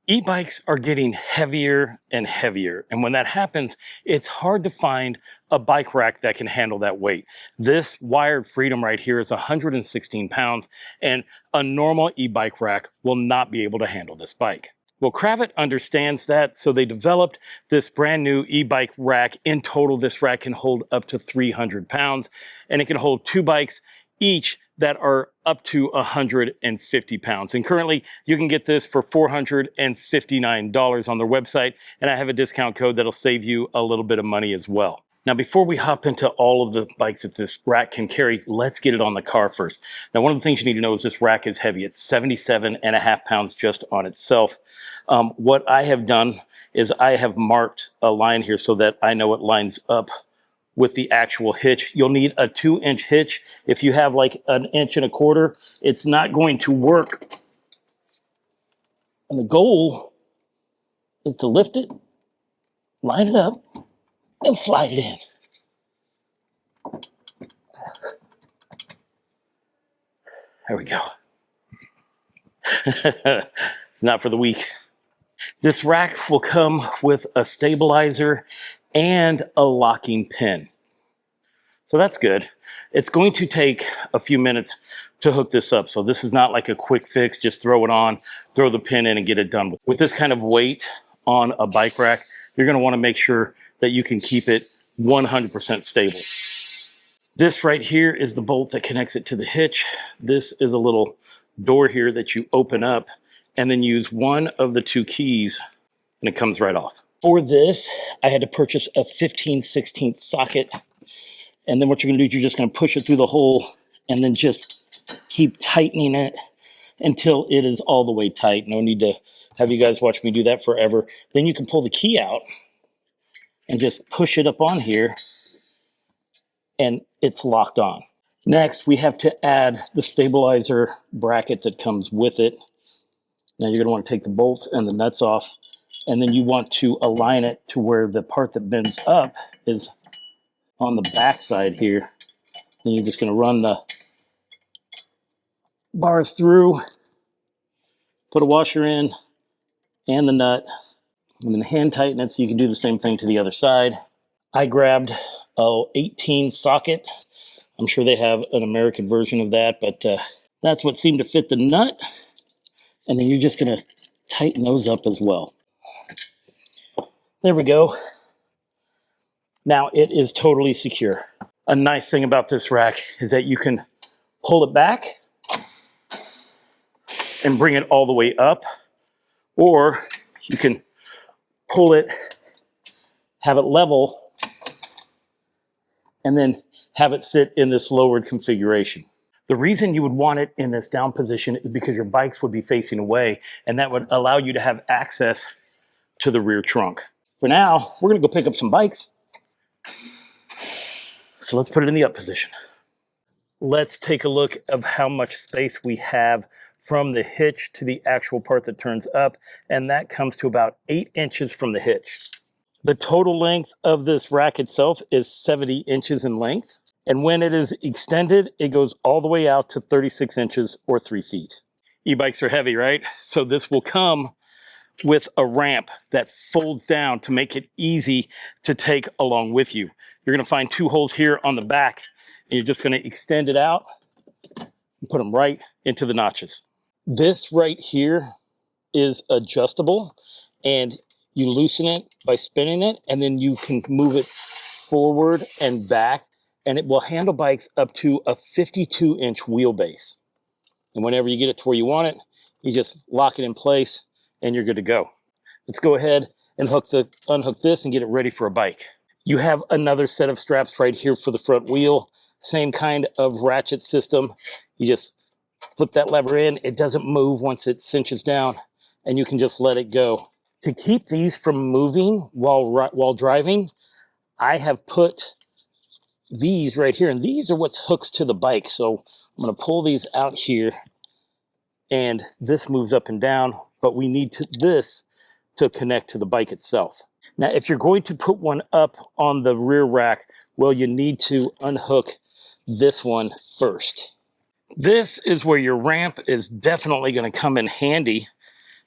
E-bikes are getting heavier and heavier, and when that happens, it's hard to find a bike rack that can handle that weight. This wired Freedom right here is 116 pounds, and a normal e-bike rack will not be able to handle this bike. Well, Cravat understands that, so they developed this brand new e-bike rack. In total, this rack can hold up to 300 pounds, and it can hold 2 bikes each that are up to 150 pounds. And currently, you can get this for $459 on their website, and I have a discount code that'll save you a little bit of money as well. Now, before we hop into all of the bikes that this rack can carry, let's get it on the car first. Now, one of the things you need to know is this rack is heavy. It's 77.5 pounds just on itself. What I have done is I have marked a line here so that I know it lines up with the actual hitch. You'll need a 2-inch hitch. If you have like 1 1/4 inches, it's not going to work. And the goal is to lift it, line it up, and slide it in. There we go. It's not for the weak. This rack will come with a stabilizer and a locking pin. So that's good. It's going to take a few minutes to hook this up. So this is not like a quick fix, just throw it on, throw the pin in and get it done. With this kind of weight on a bike rack, you're gonna wanna make sure that you can keep it 100% stable. This right here is the bolt that connects it to the hitch. This is a little door here that you open up and then use one of the 2 keys and it comes right off. For this, I had to purchase a 15/16 socket. And then what you're gonna do is you're just gonna push it through the hole and then just keep tightening it until it is all the way tight. No need to have you guys watch me do that forever. Then you can pull the key out and just push it up on here and it's locked on. Next, we have to add the stabilizer bracket that comes with it. Now you're gonna wanna take the bolts and the nuts off, and then you want to align it to where the part that bends up is on the back side here. Then you're just gonna run the bars through, put a washer in, and the nut, and then hand tighten it so you can do the same thing to the other side. I grabbed a 18 socket. I'm sure they have an American version of that, but that's what seemed to fit the nut. And then you're just gonna tighten those up as well. There we go. Now it is totally secure. A nice thing about this rack is that you can pull it back and bring it all the way up, or you can pull it, have it level, and then have it sit in this lowered configuration. The reason you would want it in this down position is because your bikes would be facing away, and that would allow you to have access to the rear trunk. For now, we're gonna go pick up some bikes. So let's put it in the up position. Let's take a look of how much space we have from the hitch to the actual part that turns up, and that comes to about 8 inches from the hitch. The total length of this rack itself is 70 inches in length, and when it is extended, it goes all the way out to 36 inches or 3 feet. E-bikes are heavy, right? So this will come with a ramp that folds down to make it easy to take along with you. You're gonna find 2 holes here on the back, and you're just gonna extend it out and put them right into the notches. This right here is adjustable, and you loosen it by spinning it, and then you can move it forward and back, and it will handle bikes up to a 52-inch wheelbase. And whenever you get it to where you want it, you just lock it in place and you're good to go. Let's go ahead and unhook this and get it ready for a bike. You have another set of straps right here for the front wheel. Same kind of ratchet system. You just flip that lever in. It doesn't move once it cinches down, and you can just let it go. To keep these from moving while driving, I have put these right here, and these are what's hooks to the bike. So I'm gonna pull these out here, and this moves up and down, but we need this to connect to the bike itself. Now, if you're going to put one up on the rear rack, well, you need to unhook this one first. This is where your ramp is definitely going to come in handy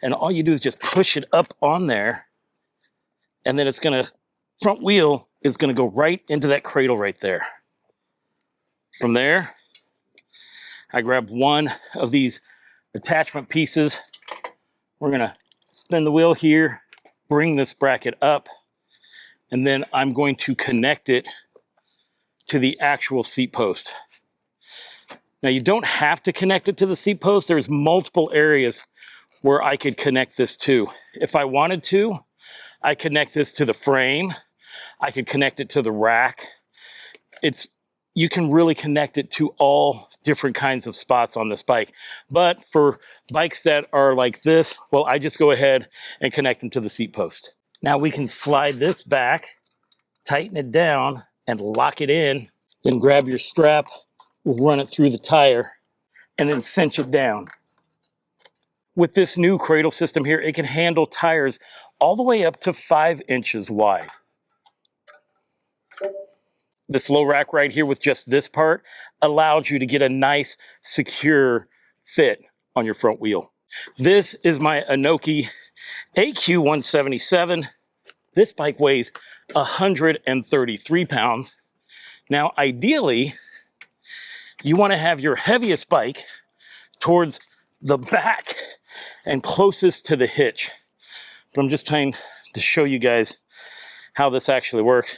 And all you do is just push it up on there, and then it's gonna, front wheel is gonna go right into that cradle right there. From there, I grab one of these attachment pieces. We're gonna spin the wheel here, bring this bracket up, and then I'm going to connect it to the actual seat post. Now you don't have to connect it to the seat post. There's multiple areas where I could connect this to. If I wanted to, I connect this to the frame. I could connect it to the rack. You can really connect it to all different kinds of spots on this bike. But for bikes that are like this, well, I just go ahead and connect them to the seat post. Now we can slide this back, tighten it down, and lock it in. Then grab your strap, run it through the tire, and then cinch it down. With this new cradle system here, it can handle tires all the way up to 5 inches wide. This low rack right here with just this part allows you to get a nice, secure fit on your front wheel. This is my Inoki AQ177. This bike weighs 133 pounds. Now, ideally, you want to have your heaviest bike towards the back and closest to the hitch. But I'm just trying to show you guys how this actually works.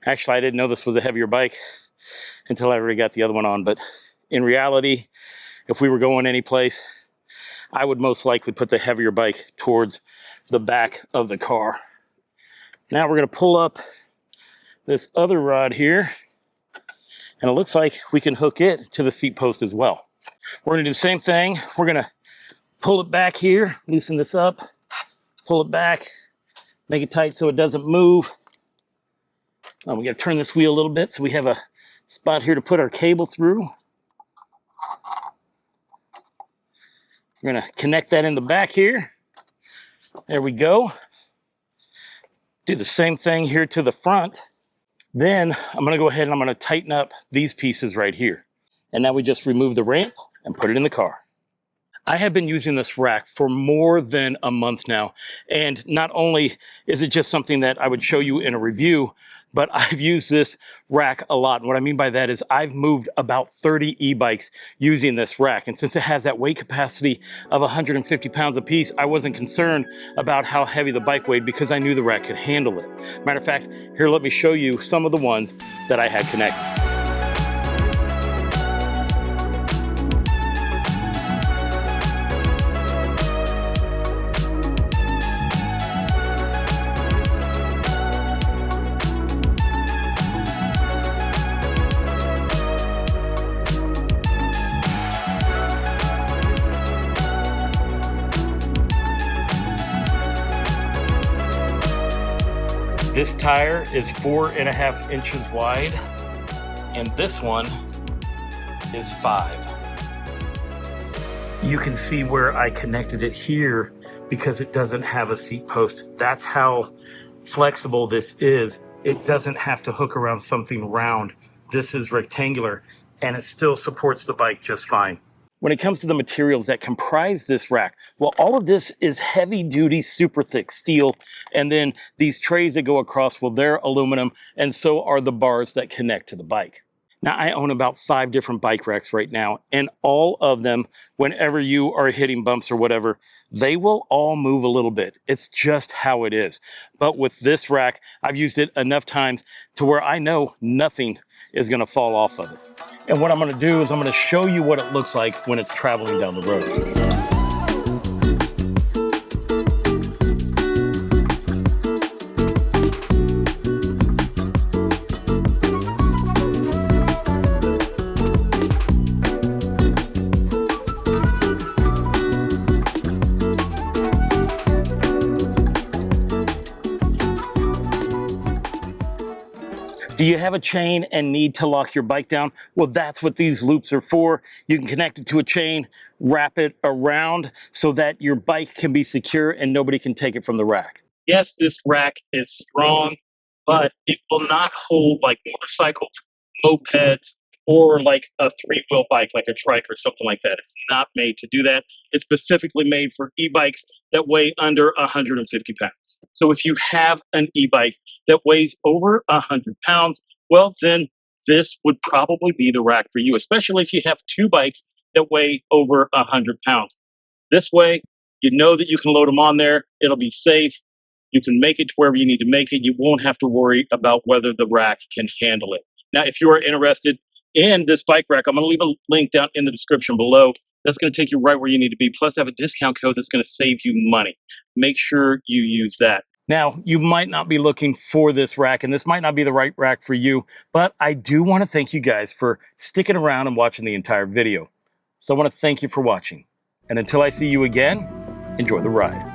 Actually, I didn't know this was a heavier bike until I already got the other one on. But in reality, if we were going any place, I would most likely put the heavier bike towards the back of the car. Now we're going to pull up this other rod here, and it looks like we can hook it to the seat post as well. We're going to do the same thing. We're going to pull it back here, loosen this up, pull it back, make it tight so it doesn't move. We got to turn this wheel a little bit so we have a spot here to put our cable through. We're going to connect that in the back here. There we go. Do the same thing here to the front. Then I'm going to go ahead and I'm going to tighten up these pieces right here. And now we just remove the ramp and put it in the car. I have been using this rack for more than a month now. And not only is it just something that I would show you in a review, but I've used this rack a lot. And what I mean by that is I've moved about 30 e-bikes using this rack. And since it has that weight capacity of 150 pounds a piece, I wasn't concerned about how heavy the bike weighed because I knew the rack could handle it. Matter of fact, here, let me show you some of the ones that I had connected. This tire is 4.5 inches wide, and this one is 5. You can see where I connected it here because it doesn't have a seat post. That's how flexible this is. It doesn't have to hook around something round. This is rectangular, and it still supports the bike just fine. When it comes to the materials that comprise this rack, well, all of this is heavy-duty, super thick steel, and then these trays that go across, well, they're aluminum, and so are the bars that connect to the bike. Now, I own about 5 different bike racks right now, and all of them, whenever you are hitting bumps or whatever, they will all move a little bit. It's just how it is. But with this rack, I've used it enough times to where I know nothing is going to fall off of it. And what I'm going to do is I'm going to show you what it looks like when it's traveling down the road. Do you have a chain and need to lock your bike down? Well, that's what these loops are for. You can connect it to a chain, wrap it around so that your bike can be secure and nobody can take it from the rack. Yes, this rack is strong, but it will not hold like motorcycles, mopeds, or like a three-wheel bike, like a trike or something like that. It's not made to do that. It's specifically made for e-bikes that weigh under 150 pounds. So if you have an e-bike that weighs over 100 pounds, well, then this would probably be the rack for you, especially if you have two bikes that weigh over 100 pounds. This way, you know that you can load them on there. It'll be safe. You can make it to wherever you need to make it. You won't have to worry about whether the rack can handle it. Now, if you are interested in this bike rack, I'm going to leave a link down in the description below. That's going to take you right where you need to be. Plus, I have a discount code that's going to save you money. Make sure you use that. Now, you might not be looking for this rack, and this might not be the right rack for you, but I do want to thank you guys for sticking around and watching the entire video. So I want to thank you for watching. And until I see you again, enjoy the ride.